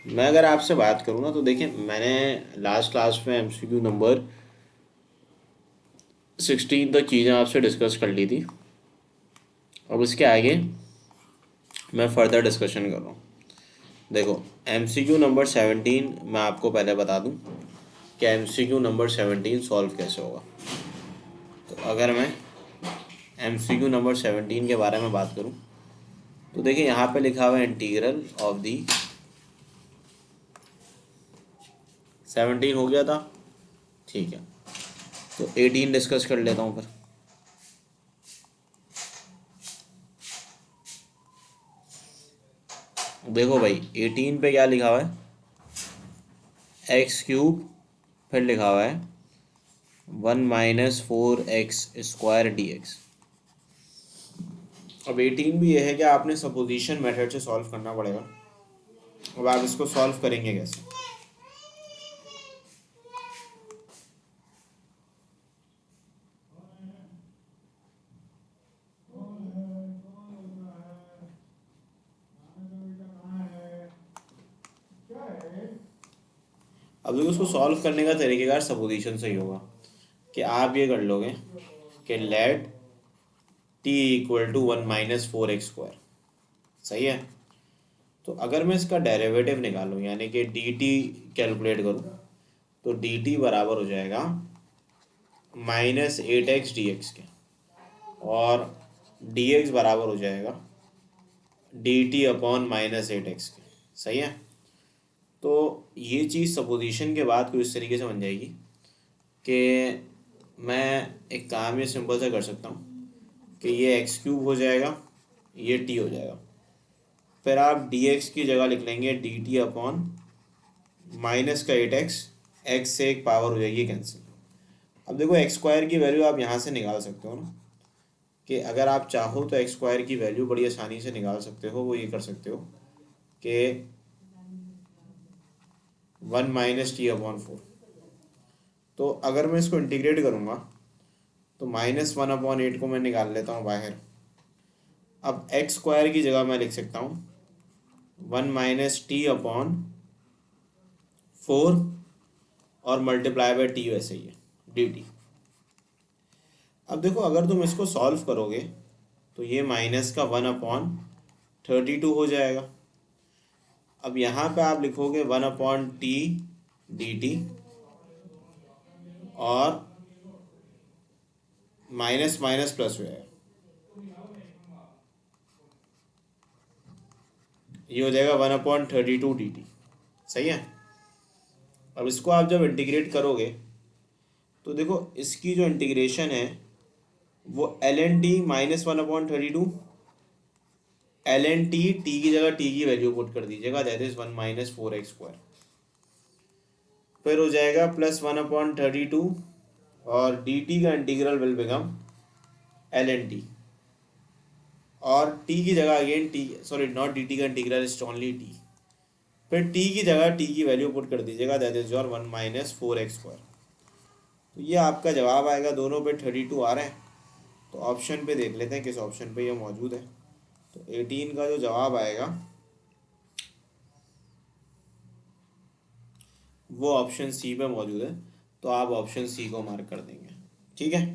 मैं अगर आपसे बात करूँ ना तो देखिए, मैंने लास्ट क्लास में एमसीक्यू नंबर 16 तक चीज़ें आपसे डिस्कस कर ली थी। अब इसके आगे मैं फर्दर डिस्कशन कर रहा हूँ। देखो, एमसीक्यू नंबर 17 मैं आपको पहले बता दूँ कि एमसीक्यू नंबर 17 सॉल्व कैसे होगा। तो अगर मैं एमसीक्यू नंबर 17 के बारे में बात करूँ तो देखिए, यहाँ पे लिखा हुआ है इंटीग्रल ऑफ दी 17 हो गया था, ठीक है। तो 18 डिस्कस कर लेता हूँ फिर। देखो भाई, 18 पे क्या लिखा हुआ है, एक्स क्यूब, फिर लिखा हुआ है 1 - 4x² dx। अब 18 भी ये है कि आपने सपोजिशन मेथड से सॉल्व करना पड़ेगा। अब आप इसको सॉल्व करेंगे कैसे? अब देखो, उसको सॉल्व करने का तरीकेकार सपोजिशन से ही होगा कि आप ये कर लोगे कि late t equal to 1 - 4x²। सही है। तो अगर मैं इसका डेरिवेटिव निकालूं, यानी कि dt कैलकुलेट करूं, तो dt बराबर हो जाएगा -8x dx के, और dx बराबर हो जाएगा dt/-8x के। सही है। तो ये चीज़ सपोजिशन के बाद कुछ इस तरीके से बन जाएगी कि मैं एक काम ये सिंपल सा कर सकता हूँ कि ये एक्स क्यूब हो जाएगा, ये टी हो जाएगा। फिर आप डी एक्स की जगह लिख लेंगे डी टी अपॉन माइनस का 8x, एक्स से एक पावर हो जाएगी कैंसिल। अब देखो, एक्स स्क्वायर की वैल्यू आप यहाँ से निकाल सकते हो ना, कि अगर आप चाहो तो एक्स स्क्वायर की वैल्यू बड़ी आसानी से निकाल सकते हो। वो ये कर सकते हो कि 1 - t/4। तो अगर मैं इसको इंटीग्रेट करूँगा तो -1/8 को मैं निकाल लेता हूँ बाहर। अब एक्स स्क्वायर की जगह मैं लिख सकता हूँ 1 - t/4, और मल्टीप्लाई बाय टी वैसे ही है, डी टी। अब देखो, अगर तुम इसको सॉल्व करोगे तो ये माइनस का 1/32 हो जाएगा। अब यहाँ पे आप लिखोगे 1/t dt, और माइनस माइनस प्लस हो जाएगा, ये हो जाएगा 1/32 dt। सही है। अब इसको आप जब इंटीग्रेट करोगे तो देखो, इसकी जो इंटीग्रेशन है वो ln t -1/32, ln t, T की जगह टी की वैल्यू पुट कर दीजिएगा, दैट इज 1 - 4x²। फिर हो जाएगा +1/32, और डी टी का integral will become ln t, और टी की जगह again T, sorry not D T का इंटीग्रल इज ओनली टी। फिर टी की जगह टी की वैल्यू पुट कर दीजिएगा, दैट इज योर 1 - 4x²। तो ये आपका जवाब आएगा। दोनों पे 32 आ रहे हैं, तो ऑप्शन पे देख लेते हैं किस ऑप्शन पे ये मौजूद है। तो 18 का जो जवाब आएगा वो ऑप्शन सी पे मौजूद है। तो आप ऑप्शन सी को मार्क कर देंगे। ठीक है।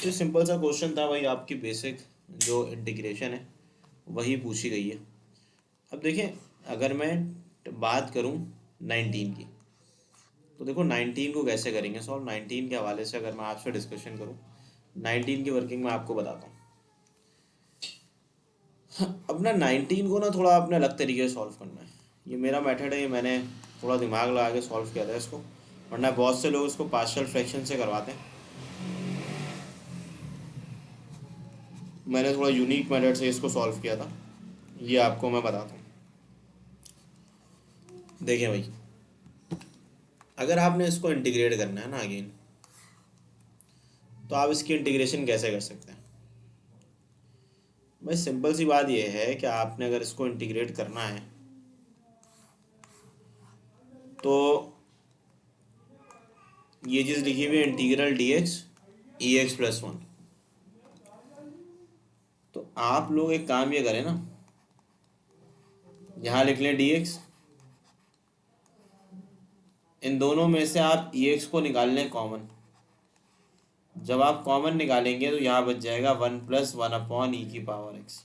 तो सिंपल सा क्वेश्चन था भाई, आपकी बेसिक जो इंटीग्रेशन है वही पूछी गई है। अब देखिए, अगर मैं बात करूं 19 की, तो देखो 19 को कैसे करेंगे सॉल्व। 19 के हवाले से अगर मैं आपसे डिस्कशन करूं, 19 की वर्किंग मैं आपको बताता हूँ। अब ना 19 को ना थोड़ा अपने अलग तरीके से सॉल्व करना है। ये मेरा मेथड है, ये मैंने थोड़ा दिमाग लगा के सॉल्व किया था इसको, वरना बहुत से लोग इसको पार्शियल फ्रैक्शन से करवाते हैं। मैंने थोड़ा यूनिक मेथड से इसको सॉल्व किया था, ये आपको मैं बताता हूँ। देखिए भाई, अगर आपने इसको इंटीग्रेट करना है ना अगेन, तो आप इसकी इंटीग्रेशन कैसे कर सकते हैं? भाई सिंपल सी बात यह है कि आपने अगर इसको इंटीग्रेट करना है तो ये चीज़ लिखी हुई है इंटीग्रल डी एक्स ई एक्स प्लस 1। तो आप लोग एक काम ये करें ना, यहाँ लिख लें डी एक्स, इन दोनों में से आप ई एक्स को निकाल लें कॉमन। जब आप कॉमन निकालेंगे तो यहाँ बच जाएगा 1+1/e⁻x।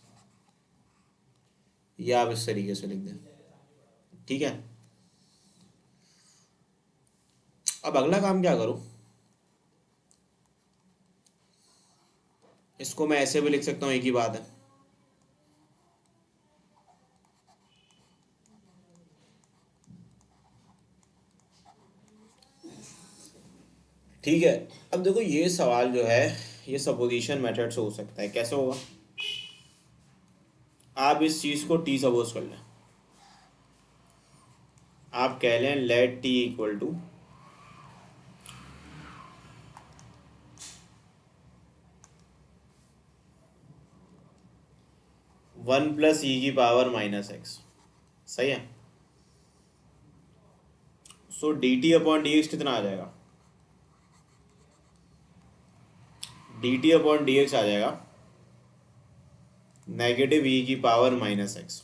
या आप इस तरीके से लिख दें, ठीक है। अब अगला काम क्या करूँ, इसको मैं ऐसे भी लिख सकता हूँ, एक ही बात है। ठीक है। अब देखो ये सवाल जो है ये सपोजिशन मेथड से हो सकता है। कैसे होगा, आप इस चीज़ को टी सपोज कर लें। आप कह लें late T equal to 1+e⁻−x। सही है। सो dt/dx कितना आ जाएगा, dt/dx आ जाएगा -e⁻−x।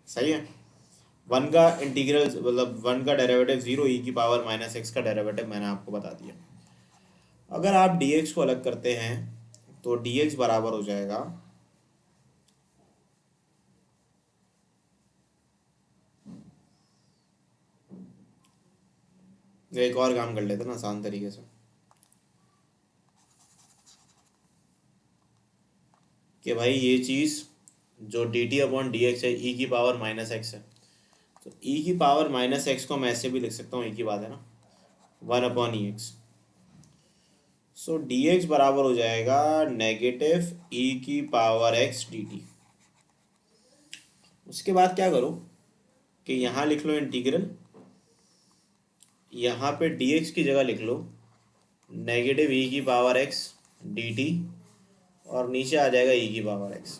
सही है। वन का इंटीग्रल मतलब वन का डेरिवेटिव 0, e⁻−x का डेरिवेटिव मैंने आपको बता दिया। अगर आप dx को अलग करते हैं तो dx बराबर हो जाएगा एक और काम कर लेते हैं ना आसान तरीके से, कि भाई ये चीज़ जो dt/dx है e⁻−x है, तो e⁻−x को मैं ऐसे भी लिख सकता हूँ, एक ही बात है ना, 1/ex। सो dx बराबर हो जाएगा -e⁻x dt। उसके बाद क्या करो कि यहाँ लिख लो इंटीग्रल, यहाँ पे dx की जगह लिख लो -e⁻x dt, और नीचे आ जाएगा e⁻x।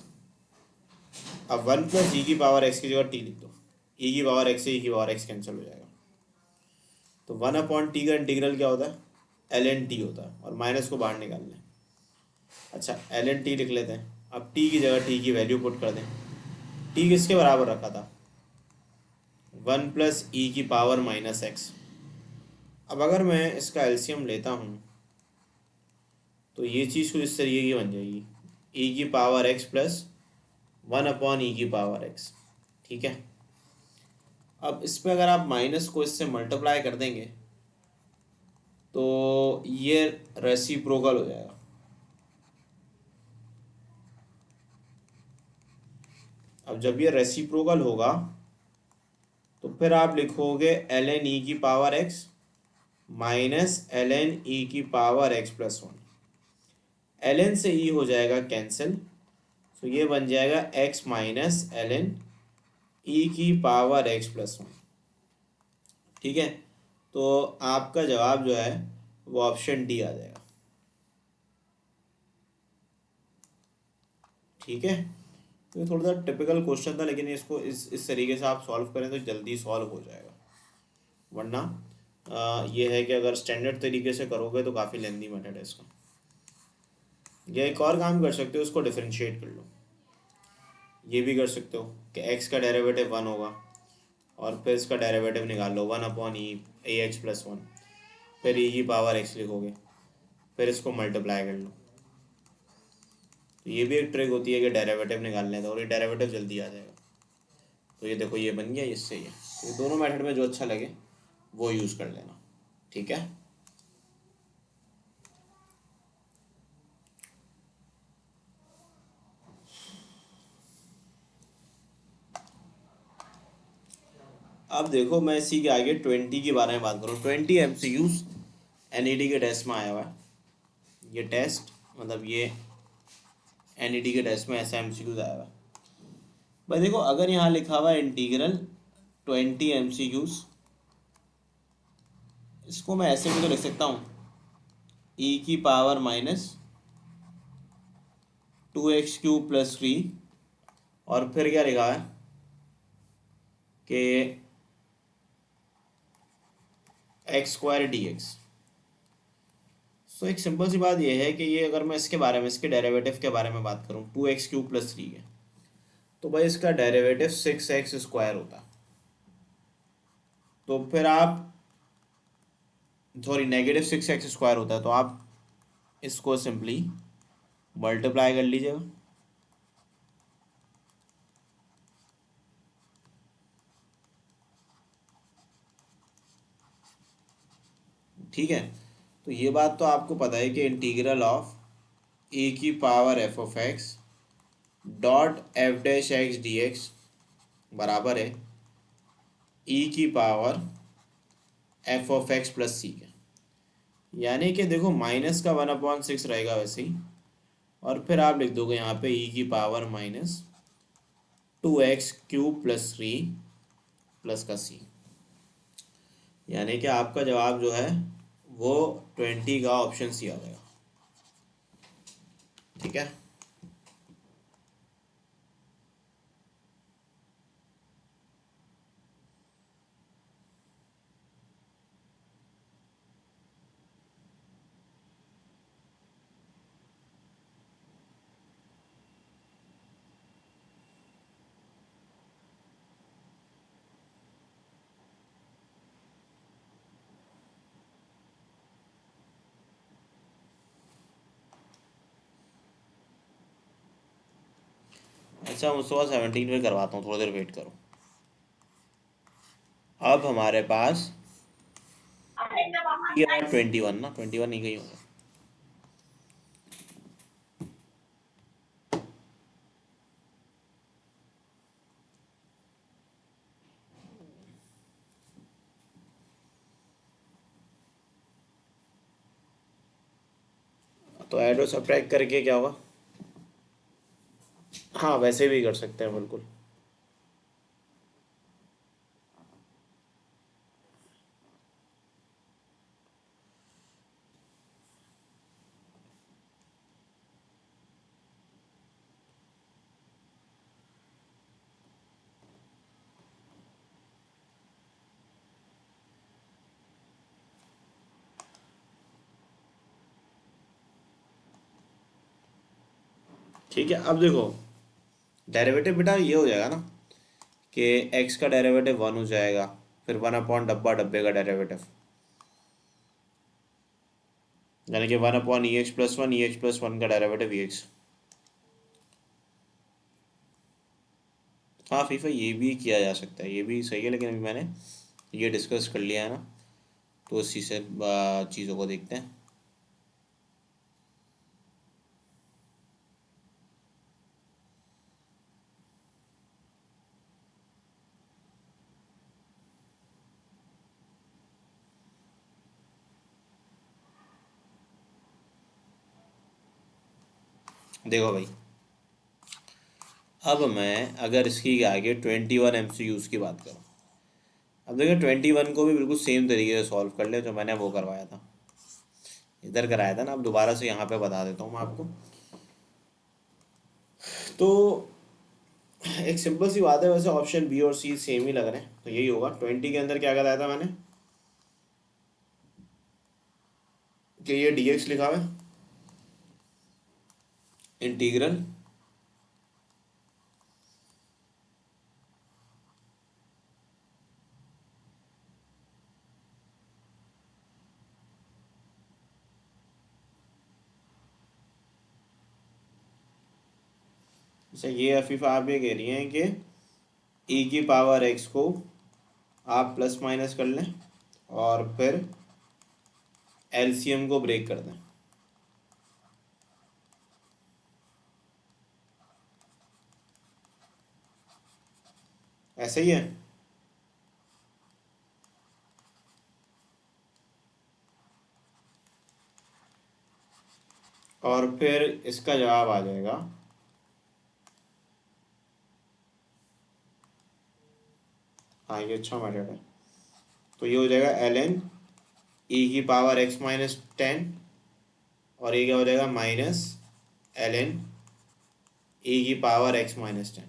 अब 1+e⁻x की जगह t लिख दो, e⁻x से e⁻x कैंसिल हो जाएगा। तो 1/t का इंटीग्रल क्या होता है, ln t होता है, और माइनस को बाहर निकाल लें। अच्छा ln t लिख लेते हैं। अब t की जगह t की वैल्यू पुट कर दें। t किसके बराबर रखा था, 1+e⁻−x। अब अगर मैं इसका एलसीएम लेता हूँ तो ये चीज़ कुछ इस तरीके की बन जाएगी, e⁻x प्लस 1/e⁻x। ठीक है। अब इस पर अगर आप माइनस को इससे मल्टीप्लाई कर देंगे तो ये रेसिप्रोकल हो जाएगा। अब जब ये रेसिप्रोकल होगा तो फिर आप लिखोगे ln e⁻x minus ln e⁻x plus 1। ln से e हो जाएगा कैंसिल, तो ये बन जाएगा x minus ln e⁻x plus 1। ठीक है। तो आपका जवाब जो है वो ऑप्शन डी आ जाएगा। ठीक है। तो ये थोड़ा सा टिपिकल क्वेश्चन था, लेकिन इसको इस तरीके से आप सॉल्व करें तो जल्दी सॉल्व हो जाएगा। वरना ये है कि अगर स्टैंडर्ड तरीके से करोगे तो काफ़ी लेंदी मेथड है इसका। या एक और काम कर सकते हो, उसको डिफरेंशिएट कर लो। ये भी कर सकते हो कि x का डेरिवेटिव 1 होगा और फिर इसका डेरिवेटिव निकाल लो 1/e⁻x प्लस 1, फिर e⁻x लिखोगे, फिर इसको मल्टीप्लाई कर लो। तो ये भी एक ट्रिक होती है कि डेरिवेटिव निकालने दो और ये डेरिवेटिव जल्दी आ जाएगा। तो ये देखो ये बन गया, इससे ये तो दोनों मेथड में जो अच्छा लगे वो यूज़ कर लेना। ठीक है। अब देखो मैं इसी के आगे 20 के बारे में बात करूँ। 20 MCQs NET के टेस्ट में आया हुआ है। ये टेस्ट मतलब ये NET के टेस्ट में ऐसा MCQs आया हुआ है। भाई देखो अगर यहाँ लिखा हुआ है इंटीग्रल 20 MCQs, इसको मैं ऐसे भी तो लिख सकता हूँ e⁻−2x³ प्लस 3, और फिर क्या लिखा है कि x² dx। सो एक सिंपल सी बात यह है कि ये अगर मैं इसके बारे में इसके डेरिवेटिव के बारे में बात करूँ 2x³ प्लस 3 के, तो भाई इसका डेरिवेटिव 6x² होता। तो फिर आप सॉरी -6x² होता है, तो आप इसको सिंपली मल्टीप्लाई कर लीजिएगा। ठीक है, तो ये बात तो आपको पता है कि इंटीग्रल ऑफ e की पावर f(x) डॉट f'(x) बराबर है e की पावर f(x) प्लस सी के। यानी कि देखो माइनस का 1/6 रहेगा वैसे ही, और फिर आप लिख दोगे यहाँ पे e की पावर -2x³ प्लस 3 प्लस का सी। यानी कि आपका जवाब जो है वो 20 का ऑप्शन सी आ जाएगा। ठीक है, अच्छा मुझसे 17 में करवाता हूँ, थोड़ी देर वेट करो। अब हमारे पास ये 21 ना, 21 नहीं गई होगा। तो ऐड और सब्ट्रैक्ट करके क्या होगा? हाँ वैसे भी कर सकते हैं बिल्कुल। ठीक है, अब देखो डेरिवेटिव बेटा ये हो जाएगा ना कि x का डेरिवेटिव 1 हो जाएगा, फिर 1 अपॉन डब्बा डब्बे का डेरिवेटिव, यानी कि 1 अपॉन e x+1 का डेरिवेटिव e x। हाँ फीफा ये भी किया जा सकता है, ये भी सही है, लेकिन अभी मैंने ये डिस्कस कर लिया है ना, तो उसी से चीज़ों को देखते हैं। देखो भाई, अब मैं अगर इसकी आगे 21 MCQs की बात करूँ, अब देखो 21 को भी बिल्कुल सेम तरीके से सॉल्व कर ले जो मैंने वो करवाया था, इधर कराया था ना। अब दोबारा से यहाँ पे बता देता हूँ मैं आपको। तो एक सिंपल सी बात है, वैसे ऑप्शन बी और सी सेम ही लग रहे हैं, तो यही होगा। 20 के अंदर क्या कराया था मैंने कि ये dx लिखा हुआ है, इंटीग्रल जैसे ये अफीफ़ा आप ये कह रही हैं कि e की पावर x को आप प्लस माइनस कर लें और फिर एलसीएम को ब्रेक कर दें, ऐसे ही है। और फिर इसका जवाब आ जाएगा हाँ, ये अच्छा मेथड है। तो ये हो जाएगा ln e की पावर x-10, और ये क्या हो जाएगा -ln e की पावर x-10,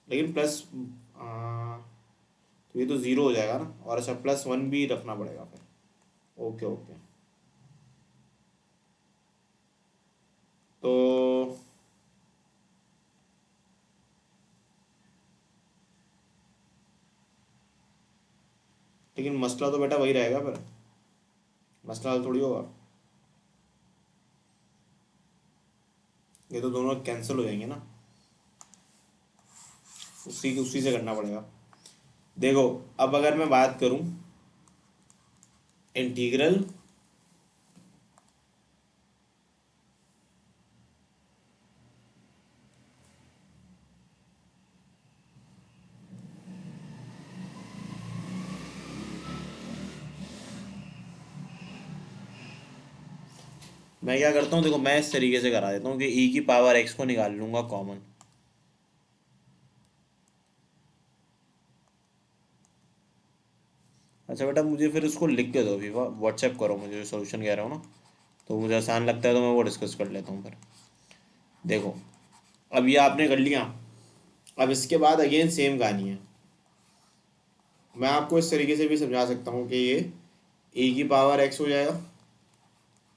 लेकिन प्लस तो ये तो ज़ीरो हो जाएगा ना, और अच्छा +1 भी रखना पड़ेगा फिर। ओके ओके, तो लेकिन मसला तो बेटा वही रहेगा, फिर मसला हल थोड़ी होगा, ये तो दोनों कैंसिल हो जाएंगे ना, उसी उसी से करना पड़ेगा। देखो अब अगर मैं बात करूं इंटीग्रल मैं क्या करता हूँ, देखो मैं इस तरीके से करा देता हूँ कि ई की पावर एक्स को निकाल लूंगा कॉमन। अच्छा बेटा मुझे फिर उसको लिख के दो, भी व्हाट्सएप करो मुझे जो सोल्यूशन कह रहा हूँ ना, तो मुझे आसान लगता है तो मैं वो डिस्कस कर लेता हूँ फिर। देखो अब ये आपने कर लिया, अब इसके बाद अगेन सेम कहानी है। मैं आपको इस तरीके से भी समझा सकता हूँ कि ये ई की पावर एक्स हो जाएगा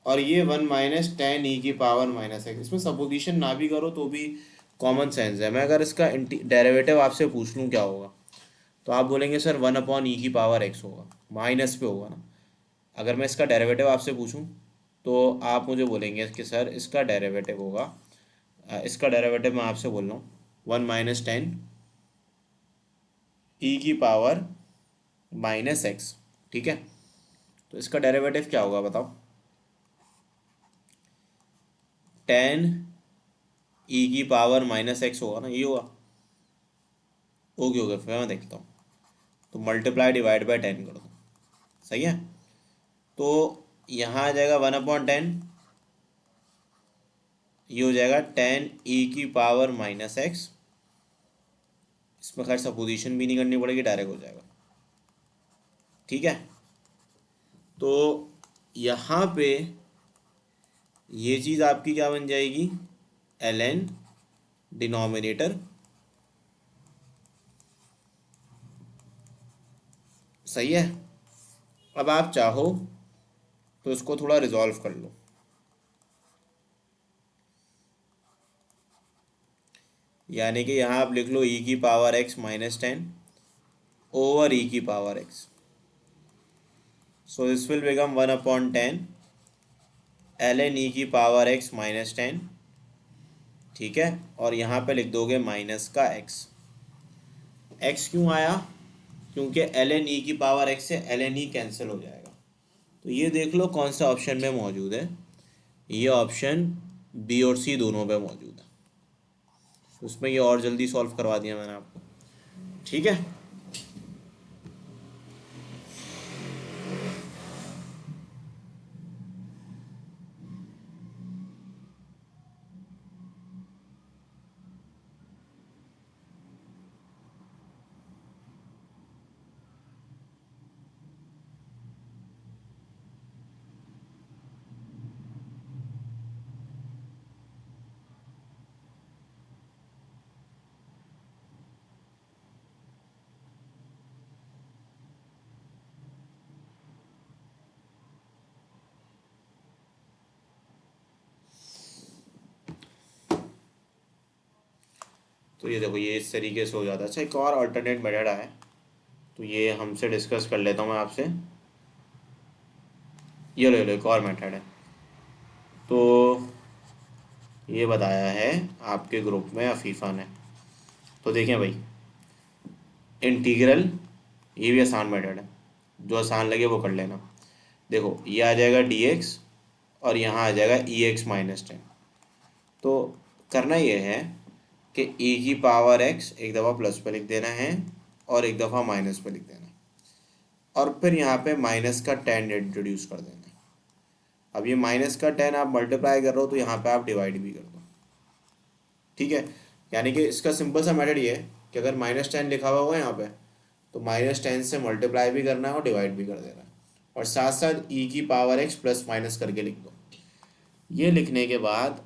और ये 1 - 10 ई की पावर माइनस एक्स। इसमें सपोजिशन ना भी करो तो भी कॉमन सेंस है। मैं अगर इसका डेरिवेटिव आपसे पूछ लूँ क्या होगा, तो आप बोलेंगे सर 1/e⁻x होगा, माइनस पे होगा ना। अगर मैं इसका डेरिवेटिव आपसे पूछूं तो आप मुझे बोलेंगे कि सर इसका डेरिवेटिव होगा, इसका डेरिवेटिव मैं आपसे बोल रहा हूँ 1 - 10 ई की पावर माइनस एक्स, ठीक है। तो इसका डेरिवेटिव क्या होगा बताओ, 10 ई की पावर माइनस एक्स होगा ना, ये होगा, ओके ओके फिर मैं देखता हूँ। तो मल्टीप्लाई डिवाइड बाय 10 कर दो, सही है। तो यहाँ आ जाएगा 1/10, ये हो जाएगा 10 e⁻⁻x। इसमें खैर सपोजिशन भी नहीं करनी पड़ेगी, डायरेक्ट हो जाएगा, ठीक है। तो यहाँ पे ये चीज़ आपकी क्या बन जाएगी, ln डिनोमिनेटर, सही है। अब आप चाहो तो इसको थोड़ा रिजॉल्व कर लो, यानी कि यहाँ आप लिख लो ई की पावर एक्स माइनस 10 ओवर ई की power x. So this will become 1/10 ln ई की पावर एक्स माइनस 10, ठीक है। और यहाँ पे लिख दोगे माइनस का एक्स। एक्स क्यों आया, क्योंकि ln ई की पावर एक्स से ln ई कैंसिल हो जाएगा। तो ये देख लो कौन सा ऑप्शन में मौजूद है, ये ऑप्शन बी और सी दोनों पे मौजूद है। उसमें ये और जल्दी सॉल्व करवा दिया मैंने आपको, ठीक है। तो ये देखो ये इस तरीके से हो जाता है। अच्छा एक और अल्टरनेट मेथड है, तो ये हमसे डिस्कस कर लेता हूँ मैं आपसे। ये लो एक और मेथड है, तो ये बताया है आपके ग्रुप में अफीफ़ा ने। तो देखें भाई इंटीग्रल, ये भी आसान मेथड है, जो आसान लगे वो कर लेना। देखो ये आ जाएगा dx और यहाँ आ जाएगा e⁻x। तो करना ये है कि e की पावर x एक दफ़ा प्लस पे लिख देना है और एक दफ़ा माइनस पे लिख देना है, और फिर यहाँ पे माइनस का 10 इंट्रोड्यूस कर देना है। अब ये माइनस का 10 आप मल्टीप्लाई कर रहे हो तो यहाँ पे आप डिवाइड भी कर दो, ठीक है। यानी कि इसका सिंपल सा मेथड ये है कि अगर -10 लिखा हुआ होगा यहाँ पे, तो -10 से मल्टीप्लाई भी करना है और डिवाइड भी कर देना है, और साथ साथ e की पावर x प्लस माइनस करके लिख दो। ये लिखने के बाद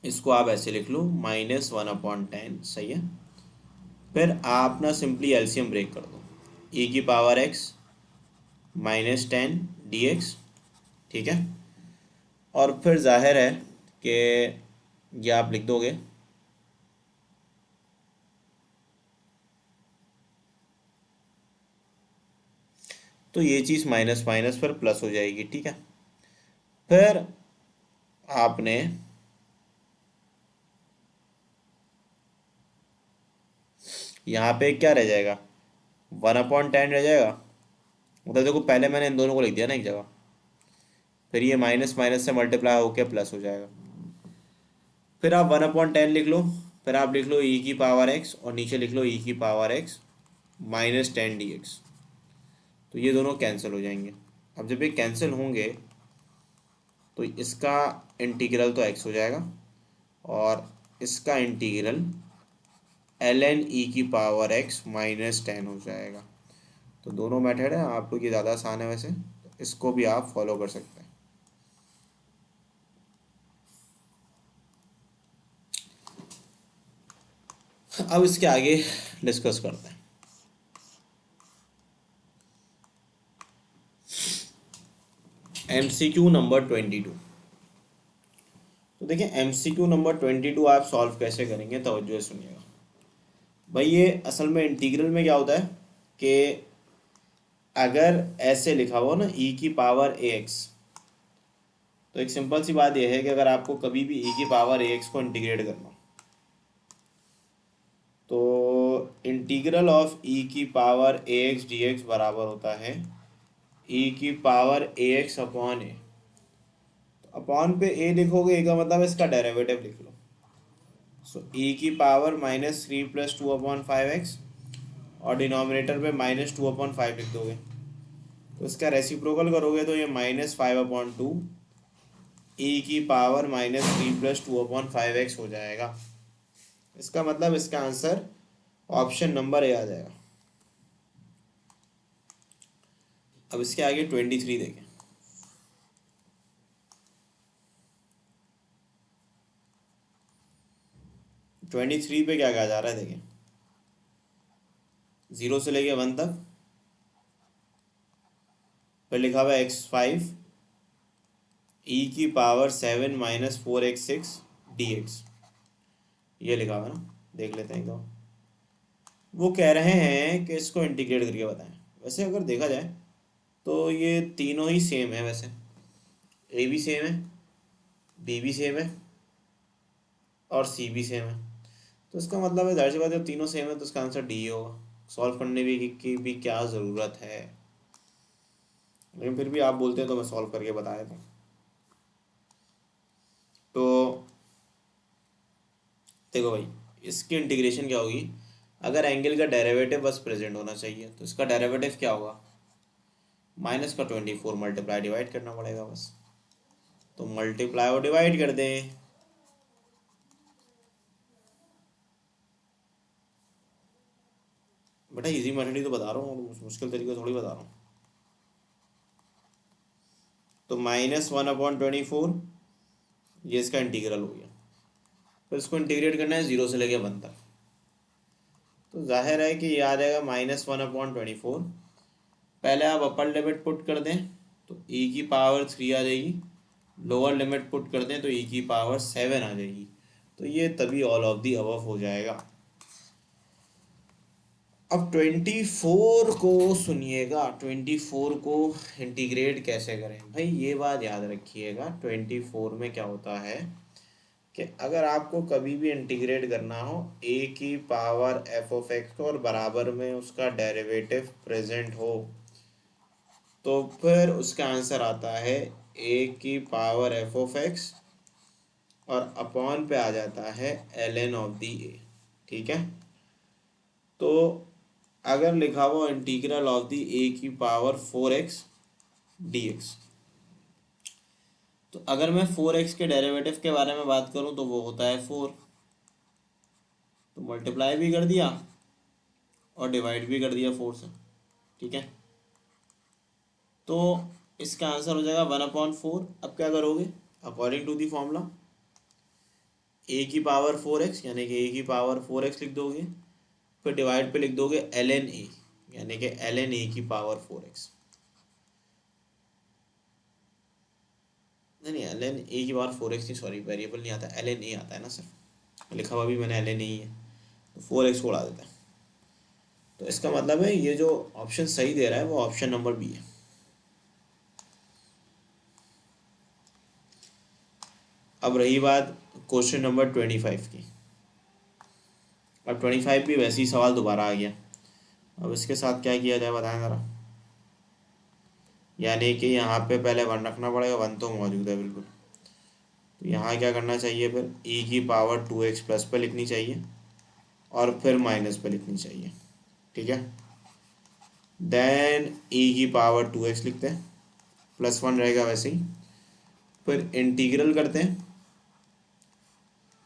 इसको आप ऐसे लिख लो -1/10, सही है। फिर आप ना सिंपली एलसीएम ब्रेक कर दो, e की पावर x -10 dx, ठीक है। और फिर जाहिर है कि ये आप लिख दोगे तो ये चीज़ माइनस माइनस पर प्लस हो जाएगी, ठीक है। फिर आपने यहाँ पे क्या रह जाएगा, 1/10 रह जाएगा। मतलब देखो पहले मैंने इन दोनों को लिख दिया ना एक जगह, फिर ये माइनस माइनस से मल्टीप्लाई होकर प्लस हो जाएगा। फिर आप 1/10 लिख लो, फिर आप लिख लो ई की पावर एक्स और नीचे लिख लो ई की पावर एक्स -10 dx। तो ये दोनों कैंसिल हो जाएंगे। अब जब ये कैंसिल होंगे तो इसका इंटीग्रल तो एक्स हो जाएगा और इसका इंटीग्रल ln ई की पावर एक्स -10 हो जाएगा। तो दोनों मेथड है, आपको ये ज़्यादा आसान है वैसे, तो इसको भी आप फॉलो कर सकते हैं। अब इसके आगे डिस्कस करते हैं। MCQ number 22। तो देखिए MCQ नंबर 22 आप सॉल्व कैसे करेंगे, तवज्जो से सुनिएगा भाई। ये असल में इंटीग्रल में क्या होता है कि अगर ऐसे लिखा हुआ ना ई की पावर ए एक्स, तो एक सिंपल सी बात यह है कि अगर आपको कभी भी ई की पावर ए एक्स को इंटीग्रेट करना हो, तो इंटीग्रल ऑफ ई की पावर ए एक्स डी एक्स बराबर होता है ई की पावर ए एक्स अपॉन ए। अपॉन पे ए लिखोगे, ए का मतलब इसका डेरिवेटिव लिख लो। सो ई की पावर -3 + 2/5x और डिनोमिनेटर पे -2/5 लिख दोगे। तो इसका रेसिप्रोकल करोगे तो ये -5/2 ई की पावर -3 + 2/5x हो जाएगा। इसका मतलब इसका आंसर ऑप्शन नंबर ए आ जाएगा। अब इसके आगे 23 देखें। 23 पे क्या कहा जा रहा है देखें, 0 से लेके 1 तक, फिर लिखा हुआ है x5 ई की पावर 7 -4x6 dx। ये लिखा हुआ है ना, देख लेते हैं एकदम। वो कह रहे हैं कि इसको इंटीग्रेट करके बताएं। वैसे अगर देखा जाए तो ये तीनों ही सेम है वैसे, ए भी सेम है, बी भी सेम है और सी भी सेम है। तो इसका मतलब है जाहिर सी बात है, जब तीनों सेम है तो इसका आंसर डी होगा। सॉल्व करने की भी क्या ज़रूरत है, लेकिन फिर भी आप बोलते हैं तो मैं सॉल्व करके बता देता हूँ। तो देखो भाई, इसकी इंटीग्रेशन क्या होगी, अगर एंगल का डेरिवेटिव बस प्रेजेंट होना चाहिए तो इसका डेरिवेटिव क्या होगा, -24 मल्टीप्लाई डिवाइड करना पड़ेगा बस। तो मल्टीप्लाई और डिवाइड कर दें। बेटा इजी मेथड ही तो बता रहा हूँ, मुश्किल तरीके थोड़ी बता रहा हूँ। तो -1/24 ये इसका इंटीग्रल हो गया। फिर इसको इंटीग्रेट करना है 0 से लेके 1 तक। तो जाहिर है कि ये आ जाएगा -1/24। पहले आप अपर लिमिट पुट कर दें तो e की पावर 3 आ जाएगी, लोअर लिमिट पुट कर दें तो e की पावर 7 आ जाएगी। तो ये तभी ऑल ऑफ दी अबव हो जाएगा। अब 24 को सुनिएगा, 24 को इंटीग्रेट कैसे करें भाई, ये बात याद रखिएगा। 24 में क्या होता है कि अगर आपको कभी भी इंटीग्रेट करना हो ए की पावर एफ ऑफ एक्स को और बराबर में उसका डेरिवेटिव प्रेजेंट हो, तो फिर उसका आंसर आता है ए की पावर एफ ऑफ एक्स और अपॉन पे आ जाता है ln ऑफ दी ए, ठीक है। तो अगर लिखा हुआ इंटीग्रल ऑफ दी ए की पावर 4x dx, तो अगर मैं 4x के डेरिवेटिव के बारे में बात करूं तो वो होता है 4। तो मल्टीप्लाई भी कर दिया और डिवाइड भी कर दिया 4 से, ठीक है। तो इसका आंसर हो जाएगा 1/4। अब क्या करोगे, अकॉर्डिंग टू दी फॉर्मूला ए की पावर 4x यानी कि ए की पावर 4x लिख दोगे, फिर डिवाइड पे लिख दोगे ln ए यानी कि ln ए की पावर 4x। नहीं नहीं, ln ए की पावर 4x नहीं, सॉरी वेरिएबल नहीं आता, ln ए आता है ना सर, लिखा हुआ भी मैंने ln ए ही है। तो 4x को उड़ा देता है। तो इसका मतलब है ये जो ऑप्शन सही दे रहा है वो ऑप्शन नंबर बी है। अब रही बात क्वेश्चन नंबर 25 की। अब 25 भी वैसे ही सवाल दोबारा आ गया। अब इसके साथ क्या किया जाए बताएं ज़रा। यानी कि यहाँ पे पहले वन रखना पड़ेगा, वन तो मौजूद है बिल्कुल। तो यहाँ क्या करना चाहिए, फिर ई की पावर 2x प्लस पे लिखनी चाहिए और फिर माइनस पे लिखनी चाहिए। ठीक है, देन ई की पावर 2x लिखते हैं, प्लस वन रहेगा वैसे ही। फिर इंटीग्रल करते हैं,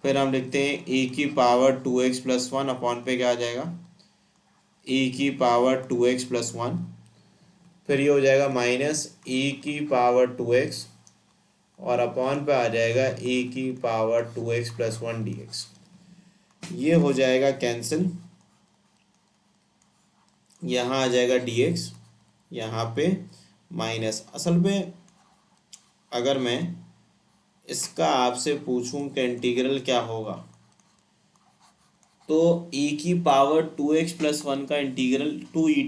फिर हम लिखते हैं ई की power 2x plus one upon पे क्या आ जाएगा, ई की पावर 2x प्लस वन। फिर ये हो जाएगा माइनस ई की पावर 2x और अपॉन पे आ जाएगा ई की power 2x plus one D x. ये हो जाएगा कैंसिल, यहाँ आ जाएगा डी एक्स, यहाँ पे माइनस। असल में अगर मैं इसका आपसे पूछूं कि इंटीग्रल क्या होगा, तो e की पावर 2x प्लस वन का इंटीग्रल 2e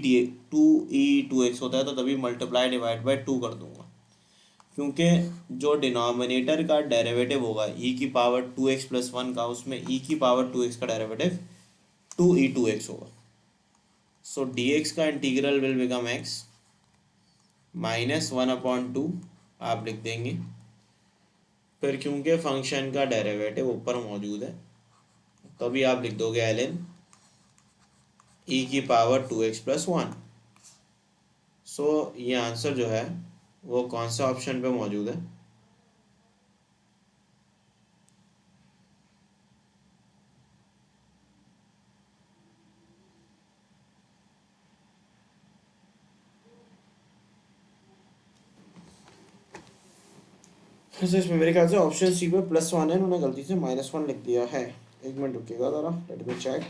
2x होता है, तो तभी मल्टीप्लाई डिवाइड बाई 2 कर दूंगा, क्योंकि जो डिनोमिनेटर का डेरिवेटिव होगा e की पावर 2x प्लस वन का, उसमें e की पावर 2x का डेरिवेटिव 2e 2x होगा। सो dx का integral will become x minus one upon two आप लिख देंगे। फिर क्योंकि फंक्शन का डेरिवेटिव ऊपर मौजूद है, तो अभी आप लिख दोगे ln ई की पावर 2x प्लस वन। सो ये आंसर जो है वो कौन सा ऑप्शन पे मौजूद है, वैसे इसमें मेरे ख्याल से ऑप्शन सी पे प्लस वन है, उन्होंने गलती से माइनस वन लिख दिया है। एक मिनट रुकिएगा ज़रा, let me check.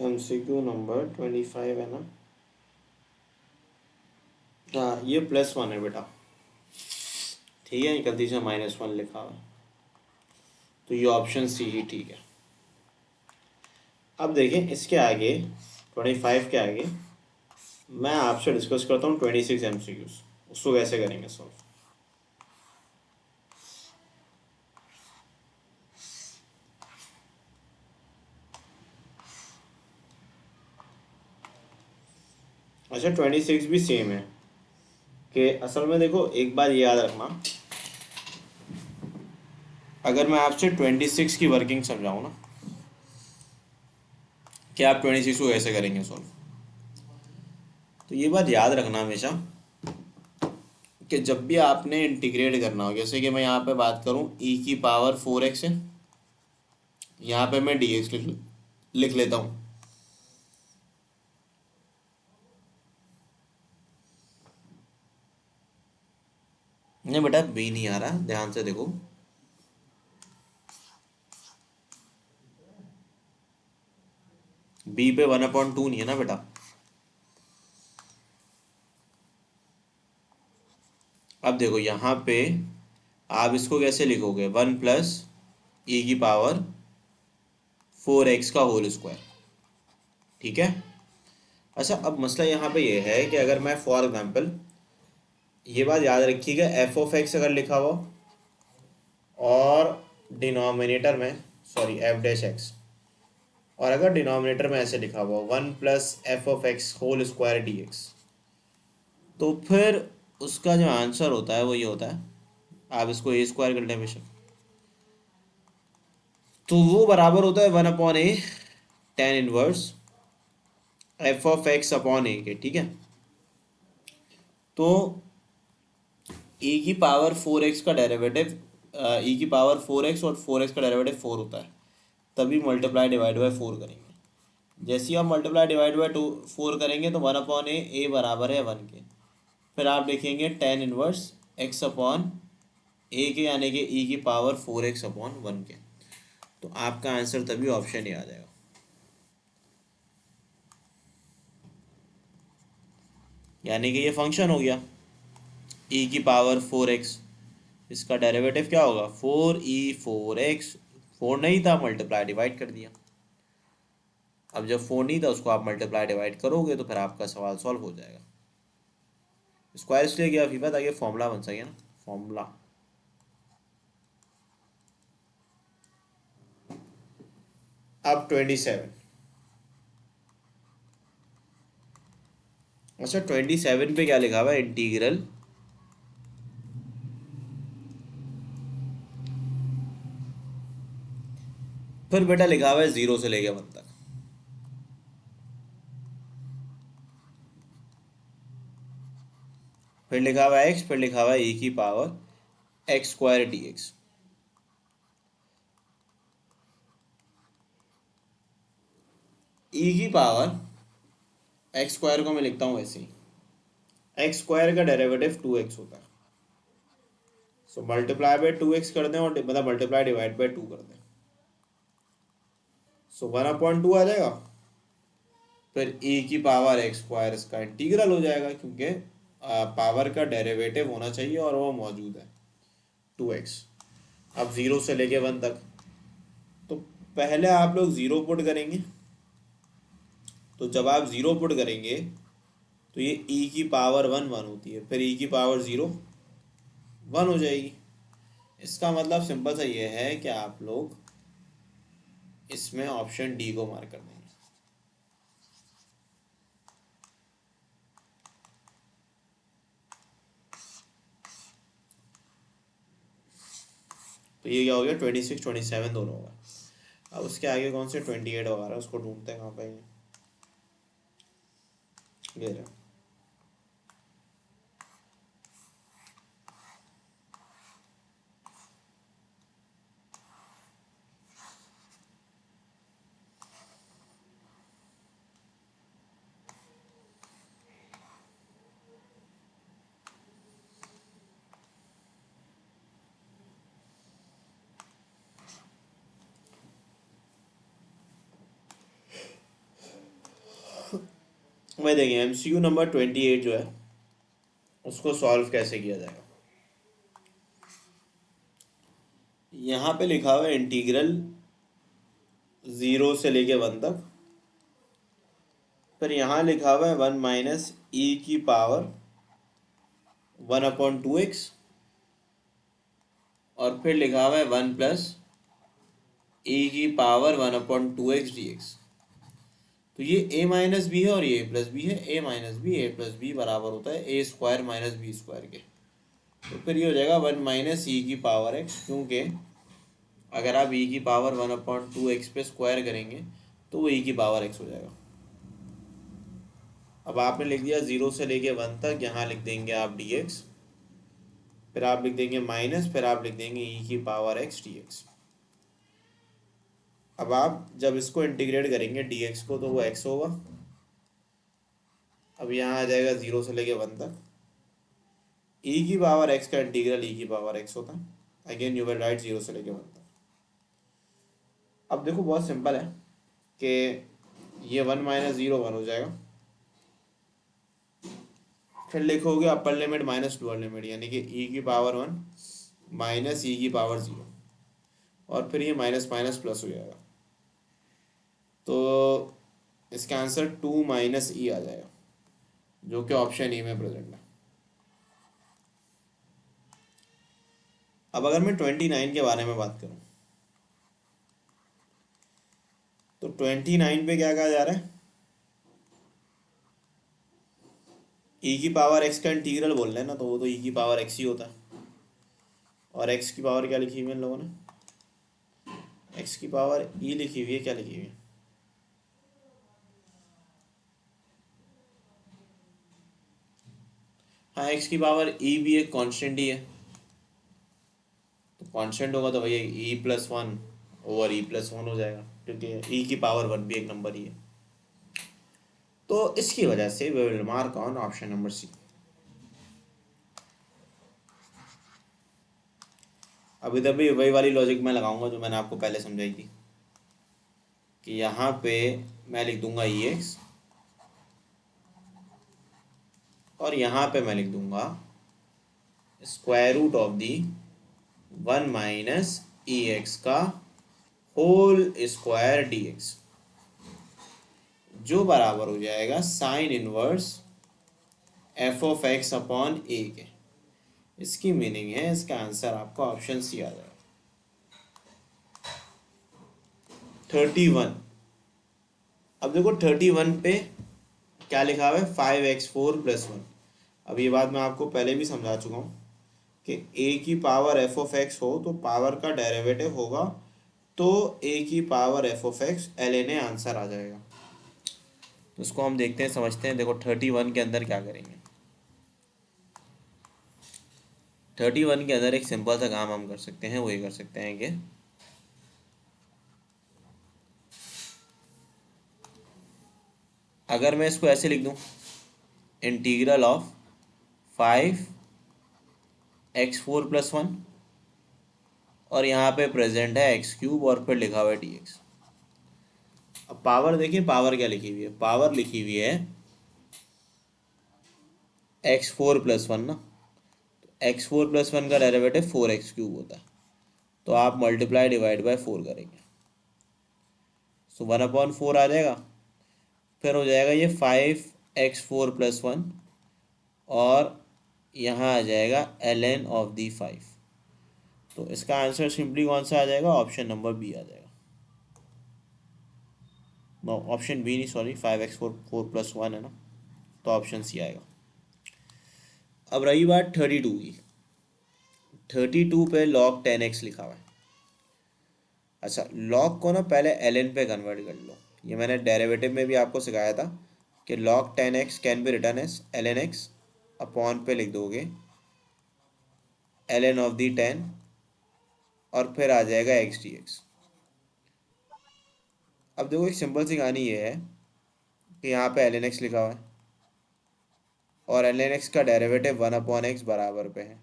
MCQ number 25 है ना, हाँ ये प्लस वन है बेटा, ठीक है, गलती से माइनस वन लिखा हुआ है, तो ये ऑप्शन सी ही ठीक है। अब देखें इसके आगे 25 के आगे मैं आपसे डिस्कस करता हूँ 26 MCQs, उसको कैसे करेंगे सॉल्व। अच्छा 26 भी सेम है कि असल में देखो एक बात याद रखना, अगर मैं आपसे 26 की वर्किंग समझाऊँ ना कि आप 26 को कैसे करेंगे सॉल्व, तो ये बात याद रखना हमेशा कि जब भी आपने इंटीग्रेट करना हो, जैसे कि मैं यहाँ पे बात करूँ e की पावर 4x है, यहाँ पे मैं dx लिख लेता हूँ। नहीं बेटा बी नहीं आ रहा, ध्यान से देखो, बी पे 1/2 नहीं है ना बेटा। अब देखो यहाँ पे आप इसको कैसे लिखोगे, 1 प्लस ई की पावर 4x का होल स्क्वायर, ठीक है। अच्छा अब मसला यहाँ पे ये है कि अगर मैं फॉर एग्जांपल ये बात याद रखिएगा, एफ ऑफ एक्स अगर लिखा हो और डिनोमिनेटर में, सॉरी एफ डैश एक्स, और अगर डिनोमिनेटर में ऐसे लिखा हुआ 1 + f(x)² dx, तो फिर उसका जो आंसर होता है वो ये होता है, आप इसको ए स्क्वायर कर लें बेशक, तो वो बराबर होता है 1/a tan इनवर्स f(x)/a के, ठीक है। तो e⁴x का डेरिवेटिव, e⁴x और 4x का डेरिवेटिव 4 होता है, तभी मल्टीप्लाई डिवाइड बाय 4 करेंगे। जैसे ही आप मल्टीप्लाई डिवाइड बाय 4 करेंगे तो 1/a, a बराबर है 1 के, फिर आप लिखेंगे tan इनवर्स x/a के, यानी कि e⁴x/1 के। तो आपका आंसर तभी ऑप्शन ए आ जाएगा। यानी कि ये फंक्शन हो गया e⁴x, इसका डेरिवेटिव क्या होगा 4e⁴x, 4 नहीं था मल्टीप्लाई डिवाइड कर दिया। अब जब 4 नहीं था उसको आप मल्टीप्लाई डिवाइड करोगे तो फिर आपका सवाल सॉल्व हो जाएगा। स्क्वायर इसलिए गया फीफा ताकि फॉर्मूला बन सके ना, फॉर्मूला। अब 27, अच्छा 27 पे क्या लिखा हुआ है, इंटीग्रल फिर बेटा लिखा हुआ है 0 से लेके 1 तक। फिर लिखा हुआ है x, फिर लिखा हुआ है e⁴x²dx। e⁴x² को मैं लिखता हूँ ऐसे ही, x² का डेरिवेटिव 2x होता है, सो मल्टीप्लाई बाय 2x कर दें और मतलब मल्टीप्लाई डिवाइड बाय 2 कर दें, सो 1/2 आ जाएगा। फिर e⁴x² इसका इंटीग्रल हो जाएगा, क्योंकि पावर का डेरिवेटिव होना चाहिए और वो मौजूद है 2x। अब 0 से लेके 1 तक, तो पहले आप लोग 0 पुट करेंगे, तो जब आप 0 पुट करेंगे तो ये e⁴1 1 होती है, फिर e⁴0 1 हो जाएगी। इसका मतलब सिंपल सा ये है कि आप लोग इसमें ऑप्शन डी को मार्क कर देंगे। तो ये क्या हो गया, 26 27 दोनों होगा। अब उसके आगे कौन से 28 वगैरह उसको ढूंढते हैं कहाँ पे, ये रहा। मैं देखिए MCQ नंबर 28 जो है उसको सॉल्व कैसे किया जाएगा। यहाँ पे लिखा हुआ है इंटीग्रल 0 से लेके 1 तक, फिर यहाँ लिखा हुआ है 1 - e⁴1/2x, और फिर लिखा हुआ है 1 + e⁴1/2x dx। तो ये a - b है और ये a+b है, a - b बराबर होता है a² - b² के। तो फिर ये हो जाएगा 1 - e⁴x, क्योंकि अगर आप e⁴1/2x पे स्क्वायर करेंगे तो वो e⁴x हो जाएगा। अब आपने लिख दिया 0 से लेके 1 तक, यहाँ लिख देंगे आप dx, फिर आप लिख देंगे माइनस, फिर आप लिख देंगे e⁴x dx। अब आप जब इसको इंटीग्रेट करेंगे dx को तो वो x होगा। अब यहाँ आ जाएगा 0 से लेके 1 तक, e⁴x का इंटीग्रल e⁴x होता है। अगेन यू विल राइट 0 से लेके 1 तक। अब देखो बहुत सिंपल है कि ये 1 - 0 1 हो जाएगा, फिर लिखोगे upper limit minus lower limit, यानी कि e⁴1 - e⁴0, और फिर ये माइनस माइनस प्लस हो जाएगा, तो इसका आंसर 2 - e आ जाएगा, जो कि ऑप्शन ए में प्रेजेंट है। अब अगर मैं 29 के बारे में बात करूं तो 29 पे क्या कहा जा रहा है, ई की पावर एक्स का इंटीग्रल बोल रहे हैं ना, तो वो तो ई की पावर एक्स ही होता है। और एक्स की पावर क्या लिखी हुई है इन लोगों ने, एक्स की पावर ई लिखी हुई है, क्या लिखी हुई है, हाँ एक्स की पावर ई भी एक कांस्टेंट ही है, तो कांस्टेंट होगा तो भैया E plus one over E plus one हो जाएगा, क्योंकि ई की पावर वन भी एक नंबर ही है। तो इसकी वजह से we will mark on option number C. अब इधर भी वही वाली लॉजिक मैं लगाऊंगा जो मैंने आपको पहले समझाई थी, कि यहाँ पे मैं लिख दूंगा ई एक्स, और यहाँ पे मैं लिख दूंगा square root of the one minus e x का होल स्क्वायर डी एक्स, जो बराबर हो जाएगा sine inverse f of x upon a k. इसकी मीनिंग है, इसका आंसर आपका ऑप्शन सी आ जाएगा 31। अब देखो 31 पे क्या लिखा हुआ है, 5x4 + 1। अब ये बात मैं आपको पहले भी समझा चुका हूँ कि a की पावर एफ ऑफ एक्स हो तो पावर का डेरिवेटिव होगा, तो a की power f of x ln a answer आ जाएगा। तो इसको हम देखते हैं, समझते हैं। देखो 31 के अंदर क्या करेंगे, 31 के अंदर एक सिंपल सा काम हम कर सकते हैं, वो ये कर सकते हैं कि अगर मैं इसको ऐसे लिख दूं, इंटीग्रल ऑफ 5x4 + 1, और यहाँ पे प्रेजेंट है x³ और फिर लिखा हुआ है dx। अब पावर देखिए, पावर क्या लिखी हुई है, पावर लिखी हुई है x4 + 1 ना, x4 + 1 का डेरिवेटिव 4x³ होता है, तो आप मल्टीप्लाई डिवाइड बाय 4 करेंगे, सो 1/4 आ जाएगा। फिर हो जाएगा ये 5x4 + 1, और यहाँ आ जाएगा ln ऑफ दी 5। तो इसका आंसर सिंपली कौन सा आ जाएगा, ऑप्शन नंबर बी आ जाएगा। नो, ऑप्शन बी नहीं, सॉरी, 5x4 + 1 है ना, तो ऑप्शन सी आएगा। अब रही बात 32 की, 32 पे log 10x लिखा हुआ है। अच्छा, log को ना पहले ln पे कन्वर्ट कर लो, ये मैंने डेरिवेटिव में भी आपको सिखाया था कि log 10x can be written as ln x, upon पे लिख दोगे ln ऑफ दी 10, और फिर आ जाएगा x dx। अब देखो एक सिंपल सी कहानी ये है कि यहाँ पे ln x लिखा हुआ है, और ln x का डेरिवेटिव 1/x बराबर पे है,